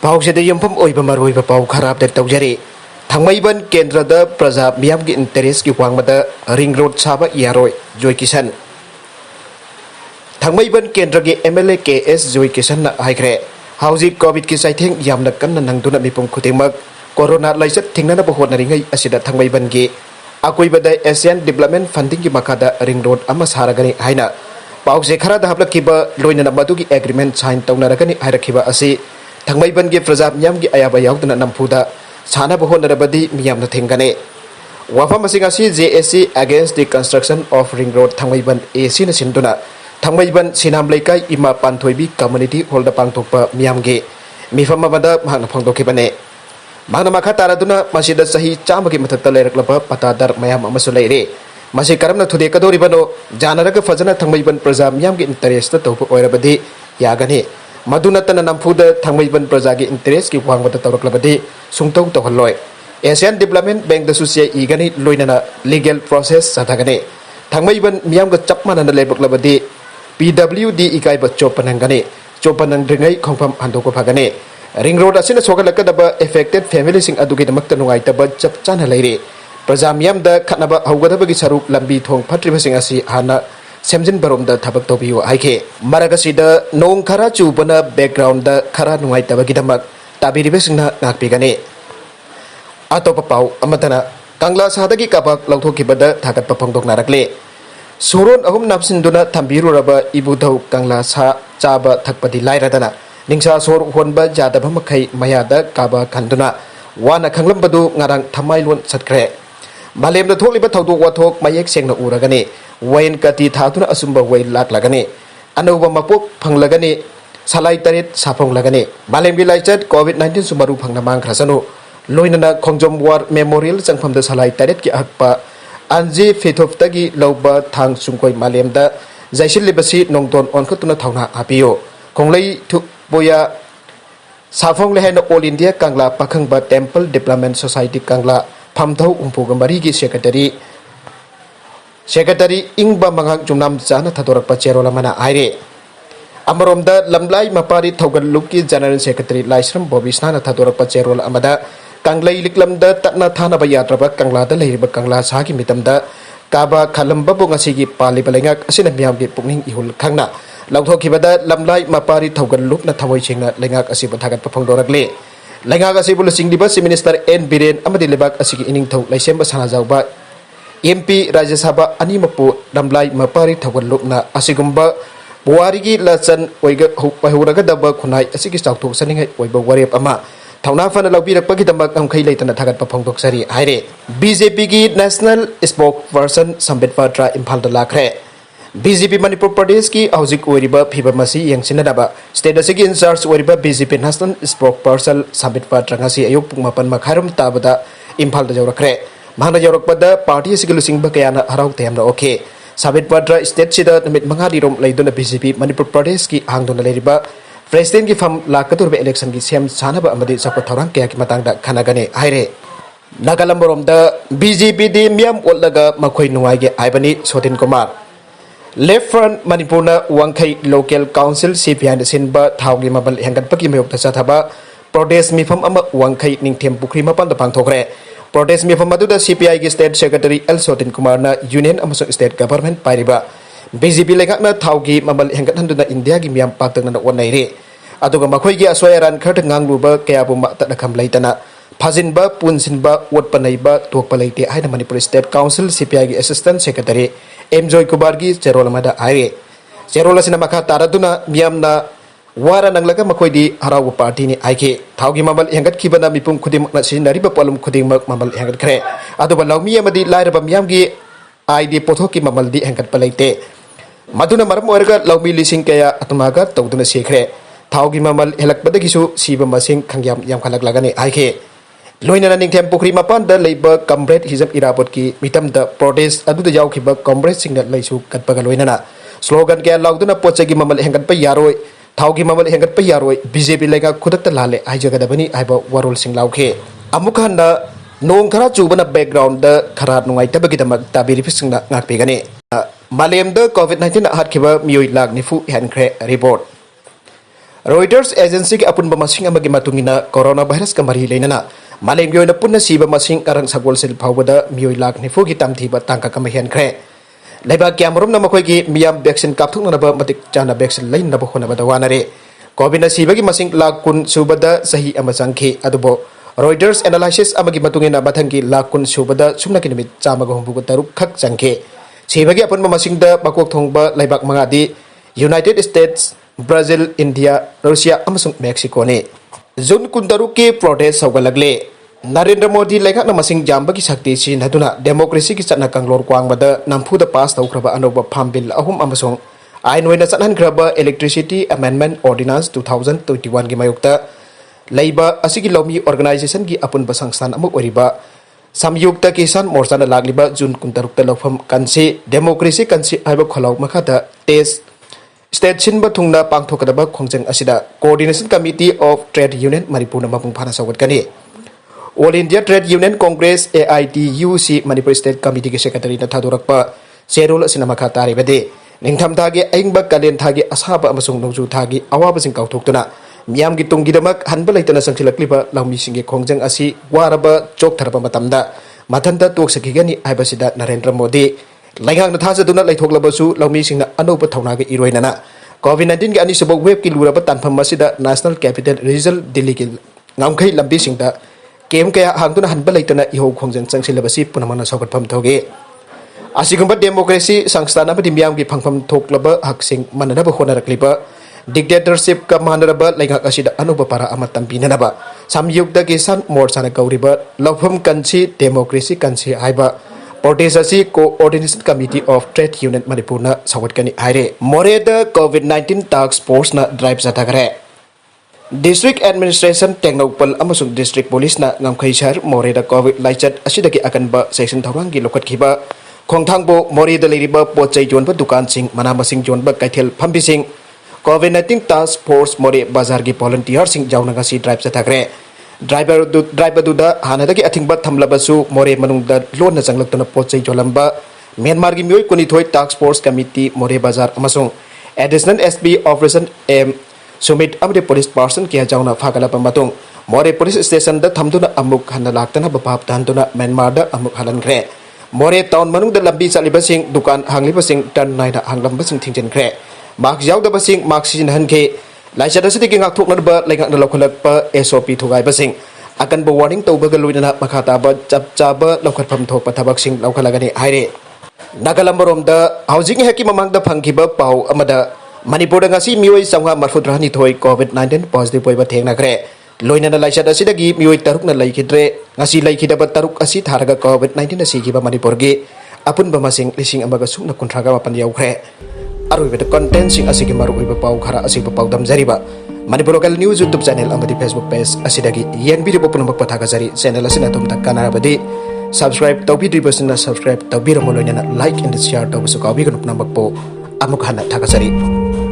ꯄꯥꯎꯁꯤꯗ ꯌꯨꯝꯐꯝ ꯑꯣꯏꯕ ꯃꯔꯨꯑꯣꯏꯕ ꯄꯥꯎ ꯈꯔ ꯑꯞꯗꯦꯠ ꯇꯧꯖꯔꯤ ꯊꯥꯡꯃꯩꯕꯟ ꯀꯦꯟꯗ꯭ꯔꯗ ꯄ꯭ꯔꯖꯥ ꯃꯤꯌꯥꯝꯒꯤ ꯏꯟꯇꯔꯦꯁꯀꯤ ꯋꯥꯡꯃꯗ ꯔꯤꯡ ꯔꯣꯗ ꯁꯥꯕ ꯌꯥꯔꯣꯏ ꯖꯣꯏꯀꯤꯁꯟ ꯊꯥꯡꯃꯩꯕꯟ ꯀꯦꯟꯗ꯭ꯔꯒꯤ MLA KS ꯖꯣꯏꯀꯤꯁꯟꯅ ꯍꯥꯏꯈ꯭ꯔꯦ ꯍꯧꯖꯤꯛ ꯀꯣꯚꯤꯗꯀꯤ ꯆꯩꯊꯦꯡ ꯌꯥꯝꯅ ꯀꯟꯅ ꯅꯪꯗꯨꯅ ꯃꯤꯄꯨꯝ ꯈꯨꯗꯤꯡꯃꯛ ꯀꯣꯔꯣꯅꯥ ꯂꯥꯏꯆꯠ ꯊꯤꯡꯅꯅꯕ ꯍꯣꯠꯅꯔꯤꯉꯩ ꯑꯁꯤꯗ ꯊꯥꯡꯃꯩꯕꯟꯒꯤ ꯑꯀꯣꯏꯕꯗ ꯑꯦꯁꯤꯌꯥꯟ ꯗꯤꯕꯦꯂꯞꯃꯦꯟꯠ ꯐꯟꯗꯤꯡꯒꯤ ꯃꯈꯥꯗ ꯔꯤꯡ ꯔꯣꯗ ꯑꯃ ꯁꯥꯔꯒꯅꯤ ꯍꯥꯏꯅ ꯄꯥꯎꯆꯦ ꯈꯔꯗ ꯍꯥꯞꯂꯛꯈꯤꯕ ꯂꯣꯏꯅꯅ ꯃꯗꯨꯒꯤ ꯑꯦꯒ꯭ꯔꯤꯃꯦꯟꯠ ꯁꯥꯏꯟ ꯇꯧꯅꯔꯒꯅꯤ ꯍꯥꯏꯔꯛꯈꯤꯕ ꯑꯁꯤ ꯊꯥꯡꯃꯩꯕꯟꯒꯤ ꯄ꯭ꯔꯖꯥ ꯃꯤꯌꯥꯝꯒꯤ ꯑꯌꯥꯕ ꯌꯥꯎꯗꯅ ꯅꯝꯐꯨꯗ ꯁꯥꯅꯕ ꯍꯣꯠꯅꯔꯕꯗꯤ ꯃꯤꯌꯥꯝꯅ ꯊꯤꯡꯒꯅꯤ ꯋꯥꯐꯝ ꯑꯁꯤ ꯉꯁꯤ JSC against the construction of ring road Thangmeiband ACꯅ ꯁꯤꯟꯗꯨꯅ ꯊꯥꯡꯃꯩꯕꯟ ꯁꯤꯅꯥꯝ ꯂꯩꯀꯥꯏ ꯏꯃꯥ ꯄꯥꯟꯊꯣꯏꯕꯤ ꯀꯝꯃꯨꯅꯤꯇꯤ ꯍꯣꯜꯗ ꯄꯥꯡꯊꯣꯛꯄ ꯃꯤꯌꯥꯝꯒꯤ ꯃꯤꯐꯝ ꯑꯃꯗ ꯃꯍꯥꯛꯅ ꯐꯣꯡꯗꯣꯛꯈꯤꯕꯅꯤ ꯃꯍꯥꯛꯅ ꯃꯈꯥ ꯇꯥꯔꯗꯨꯅ ꯃꯁꯤꯗ ꯆꯍꯤ 100ꯒꯤ ꯃꯊꯛꯇ ꯂꯩꯔꯛꯂꯕ ꯄꯇꯥꯗꯥꯔ ꯃꯌꯥꯝ ꯑꯃꯁꯨ ꯂꯩꯔꯤ ꯃꯁꯤ ꯀꯔꯝꯅ ꯊꯨꯗꯦꯛꯀꯗꯧꯔꯤꯕꯅꯣ ꯖꯥꯅꯔꯒ ꯐꯖꯅ ꯊꯥꯡꯃꯩꯕꯟ ꯄ꯭ꯔꯖꯥ ꯃꯤꯌꯥꯝꯒꯤ ꯏꯟꯇꯔꯦꯁꯇ ꯇꯧꯕ ꯑꯣꯏꯔꯕꯗꯤ ꯌꯥꯒꯅꯤ मधु नत्तना नंफुद थांगमैबन प्रजागी इंटरेस्ट की वांगबद तौरक्लबदी सुंगतौ तौहल्लोय एशियन डेवलपमेंट बैंक दसुसे इगनी लोइनना लीगल प्रोसेस सथगने थांगमैबन मियामग चप मानना लेबक्लबदी PWD ekaiba choppa choppa nangdringei khongfam hndokpa fagani ring road असिना सोगलकदब एफेक्टेड फैमिली सिंग अदुगिदमक्ता नुंगाइतब चप चाना लेरे प्रजा मियामदा खनबा हौगदबगी सरुक लंबी थोंग फट्रिबसिंग असि हाना सेमजिन बरोमदा थबक तोबियो हाइखे मरगसिदा नोंग खरा चुबना बैकग्राउंड दा खरा नुंगाइतबगिदमक ताबिरिबसिंगना नाकपिगने अतोपा पाउ अमतना कांगला सादगी Kabak लौथोक्खिबदा थागतपा फोंदोकनारकले सुरोन अहुम namsinduna thmbiruba ibudhau Kangla Sa chaba thakpadi Lairadana Ningsa sor honba jadaba makai mayada kaba khanduna wana khanglmbadu ngarang thamailon satkre malemda thokliba thawdok wathok mayek sengna uragani wain kati thatuna asumba wai laklagani anuba mapok phanglagani salai tarit sapong lagani malemgi laichat COVID-19 sumaru phangna mangkhrasanu loinana khongjom war memorial changphamda salai tarit ki akpa anji fethoftagi loba thang sungkoi malemda jaisilibasi nongton onkhatuna thawna apiyo konglei thu boya safong lehena all India Kangla pakhangba temple development society Kangla phamthau umpugambari gi secretary ingba mangang jumnam jana thadorakpa cherola mana aire amaromda lamlai mapari thogal lukki general secretary laisram bobisna na thadorakpa cherola amada kanglai liklamda tatna thana ba yatraba Kangla da leiriba Kangla Sa gi mitamda kaba khanglmba bu ngasi gi pali balengak asina miyam gi pukning ihul khangna Louthokkhiba lamlai mapari thogal lukna thamoi chingna lengak asiba thagat phongdorakle lengak asibu lusingdiba si minister N Biren amadi lebak asigi ining thau laisemba sanajawba MP Rajya Sabha animapu lamlai mapari thogal lukna asigumba buwarigi lachan oiga huraga daba khunai asigi chawthok saningai oiba warep ama thawna fana lawbirakpagi damak amkhai leitana thagat phongdoksari haire BJP gi national spokesperson Sambit Patra Imphal da lakhre BJP Manipur Pradesh की हौजिक ओरिबा फिबमसी यंगसिनदाबा state असिगी in charge ओरिबा BJP national spokesperson Sambit Patra ngasi ayuk pung 8 makharum tabada Imphal da jawrakre mahna jawrakpada party asigi lusingba kayana harau temna oke Sambit Patra state sida namit mangadi rom laiduna BJP Manipur Pradesh की hangdona leriba president की fam lakaturba election की sem sanaba amadi sakpa thorang kaya ki matangda khanagane haire Nagalamboromda BJP di miam olaga makhoi nuaige aibani Sotin Kumar Left Front Manipurna Wangkhai Local Council CPI na sinba thawgi mabal hengat pagi mayok sa thaba Protest mifam ama Wangkhai ningthem pukri mapan da pangthokre Protest mifam aduda CPI gi State Secretary L Sotin Kumar na Union amasung State Government pairiba BJP lengakna thawgi mabal hengat handuna India gi miam paktangna onaire aduga makhoi gi aswayaran kharta ngangluba kaya bu ma ta kham laitana Fajinba punsinba wotpanaiba tokpa leite haina Manipur State Council CPI gi Assistant Secretary M Joykishan gi cherola mada aire cherola sina makha taraduna miyamna wara nanglaga makhoi di harawu party ni aike thawgi mabal hengat khibana mipum khudim na sinariba palum khudim mak mabal hengat khre aduba lawmi amadi lairaba miyam gi ID pothoki mabal di hengat palaite maduna maram orga lawmi lising kaya atmaga tawduna sekre thawgi mabal helakbadagi su siba masing khangyam yam khalak lagane aike Loinana ningthem pukri mapan da leiba comrade hizam irabot ki mitam da protest adu da yaukhiba comrade singna leisu katpaga loinana slogan kya lauduna pochagi mamal hengat pa yaroi thawgi mamal hengat pa yaroi BJP lega khudakta lale aijaga dabani aiba warol sing laukhe amukhanna nong khara chubana background da khara nungai tabagi damak tabiri fisingna ngakpegane malem da COVID-19 hatkhiba Mioi lag nifu Hlhnkhre report Reuters agency ki apun masing amagi matungina coronavirus ka mari leinana malem yoina punna siba masing karang sagol sil phawada Mioi lak nifu ki tamthiba tangka ka Hlhnkhre laiba kyamrum na makoi ki miyam vaccine kapthuk na ba matik chana vaccine lain na ba khona ba dawanare covid na siba ki masing lak kun subada sahi ama sangkhi adubo Reuters analysis amagi matungina bathangi lak kun subada sumna ki nimit chama ga humbu taruk khak changkhe siba ki apun masing da bakok thongba laibak mangadi United States Brazil, India, Russia, amasung Mexico ne. Zone kundaru ke protest Sougatnarkli. Narendra Modi lekak na masing jamba ki sakti sin haduna demokrasi ki satna kanglor kwang bada nampu da pass tau kraba anoba pham bill ahum amasung ain wena satnan kraba Electricity Amendment Ordinance 2021 gi mayukta leiba asigi lomi organization gi apun basangsan amuk oriba samyukta kisan morcha na lagliba jun kuntaruk ta lofam kansi demokrasi kansi aiba kholau makhata test State Sinba Tungna Pangthokadaba Khongjang Asida Coordination Committee of Trade Union Manipur Mapung Phana Sougatkani All India Trade Union Congress AITUC Manipur State Committee Secretary na Thadorakpa Serol Sinamakha Taribade Ningtham Thagi Aingba Kalen Thagi Asaba amasung Nongju Thagi Awaba sing Kauthokuna Miyamgi Tunggidamak Hanba Laitana Sangthilakliba Laumi Singi Khongjang Asi Waraba Chok Tharaba Matamda Mathanta Toksakigani Aibasida Narendra Modi Laingang na thasa duna Louthokkhibasu laumi singna anoba thaunaga iroinana COVID-19 ga ani sabok web ki luraba tanpham masida National Capital Regional Delhi ki ngamkhai lambi singda kem kaya hangtuna hanba laitana iho khongjang changsilabasi punamana saugatpham thoge asigumba democracy sangstana ba dimyam ki phangpham thoklaba haksing mananaba honarakliba dictatorship ka manaraba laingak asida anoba para amatampinnaba samyukta kisan morsana gauriba lawpham kanchi democracy kanchi haiba Protest Coordination Committee of Trade Union Manipur na Sougatkani Haire More the COVID-19 task force na drive Zathakre District Administration Teknopal amasung District Police na ngamkhai shar More the COVID laichat asidagi akanba section thawrangi Louthokkhiba khongthangbo More the leiriba pochai jonba dukan sing manamasing jonba kaithel phambising COVID-19 task force More bazar gi volunteer sing jaunanga si drive Zathakre Driver duda hanadagi athingba thamlabasu More manungda lona janglaktuna pochai jolamba Myanmar gi Mioi kunithoi task force committee More bazar amasung additional SB operation M sumit amde police person kia jauna phagala pamatung More police station da thamduna amuk hanna laktana bapap tanduna Myanmar da amuk Hlhnkhre More town manungda lambi salibasing dukan hanglibasing tan naida hanglambasing thingjenkhre mark yaudabasing mark sin hanke Laichat asidi ki ngak thoknarba laingak na lokhalakpa SOP thugai basing akan bo warning tawbaga luina makhataba chap lokhatpham thokpa thabak sing lokhalagani haire nagalamborom da housing heki mamangda phangkiba pau amada Manipur da ngasi Mioi sangha marfudrani thoi COVID-19 positive oiba thengna kre loina na laichat asidagi Mioi taruk na laikhidre ngasi laikhidaba taruk asi tharaga COVID-19 asigiba Manipur gi apun bamasing lising amaga sukna kunthraga mapan yaukre Aruibada content sing asigi maru iba pau khara asigi pau damjariba Manipur local news YouTube channel amadi Facebook page asidagi yen video punamak pathaga jari channel asina tumta kanarabadi subscribe tawbidribasina subscribe tawbiramo loinana like and share tawbasu kawbi kanupnamak po amuk hana thagajari